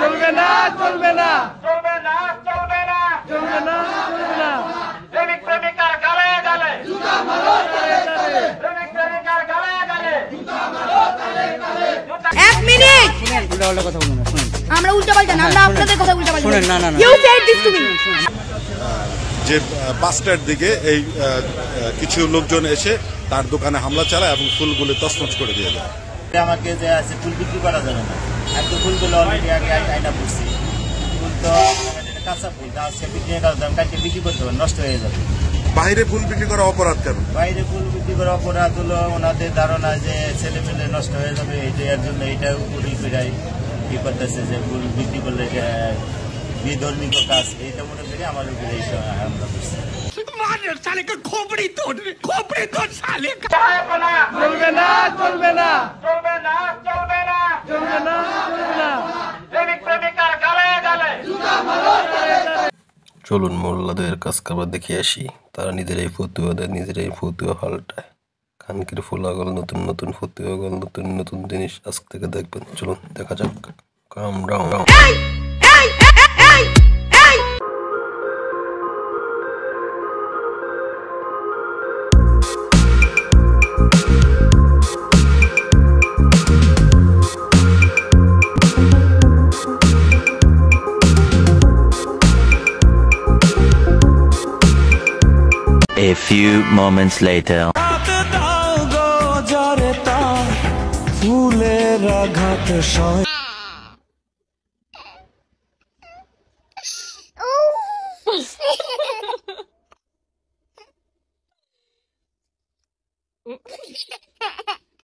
চলবে না চলবে না চলবে না চলবে না চলবে না চলবে না প্রেমিক প্রেমিকার গালে গালে জুতা মারো গালে গালে প্রেমিক প্রেমিকার গালে গালে জুতা মারো গালে গালে এক মিনিট শুনেন উল্টা কথা বলুন না শুনেন আমরা উল্টা পাল্টা না আমরা আপনাদের কথা উল্টা পাল্টা শুনেন না না you said this to me যে 5টার দিকে এই কিছু লোকজন এসে তার দোকানে হামলা চালায় এবং ফুলগুলো তছনছ করে দিয়ে যায়। আমাকে যে আছে ফুল বিক্রি করা যাবে না, আমি তো ফুলগুলো অলরেডি আগে আইনা পড়ছি। ফুল তো কাঁচা ফুল, আজকে বিক্রি করার দাম কালকে বিক্রি করতে হবে, নষ্ট হয়ে যাবে। বাইরে ফুল বিক্রি করা অপরাধ কেন? বাইরে ফুল বিক্রি করা অপরাধ হলো ওনাদের ধারণা যে ছেলে মেলে নষ্ট হয়ে যাবে, এর জন্য এটা উপরে ফিরাই কি করতেছে যে ফুল বিক্রি করলে বিধর্মিক কাজ, এটা মনে করি আমার উপরে এই হামলা করছে। চলবে না চলবে না চলবে না চলবে না চলবে না চলবে না প্রেমিক প্রেমিকার গালে গালে জুতা মারো গালে গালে। চলুন মোল্লাদের কাজ কারবার দেখে আসি। তারা নিজেরাই ফতুয়া দেয়, নিজেরাই ফতুয়া পাল্টায়। কানকির ফোলাগল, নতুন নতুন ফতুয়া গল, নতুন নতুন জিনিস আজ থেকে দেখবেন। চলুন দেখা যাক। কাম down. A few moments later. ফুলের আঘাত সয়